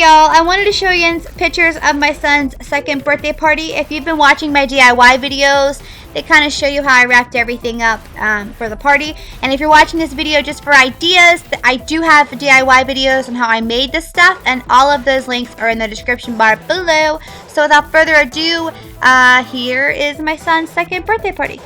y'all, I wanted to show you pictures of my son's second birthday party. If you've been watching my DIY videos, they kind of show you how I wrapped everything up for the party. And if you're watching this video just for ideas, I do have DIY videos on how I made this stuff, and all of those links are in the description bar below. So without further ado, here is my son's second birthday party.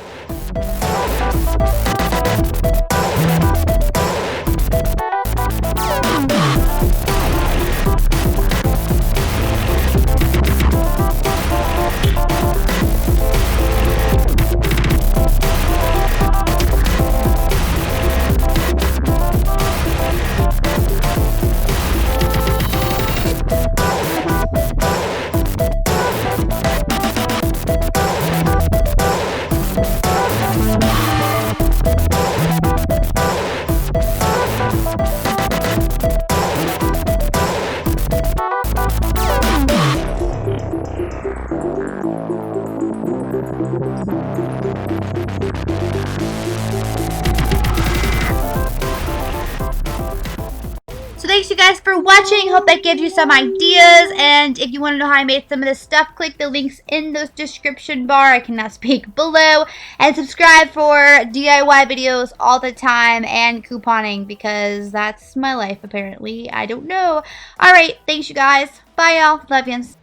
So thanks you guys for watching. Hope that gives you some ideas. And if you want to know how I made some of this stuff, click the links in the description bar. I cannot speak below. And subscribe for DIY videos all the time and couponing, because that's my life apparently. I don't know. Alright, thanks you guys. Bye y'all. Love yous.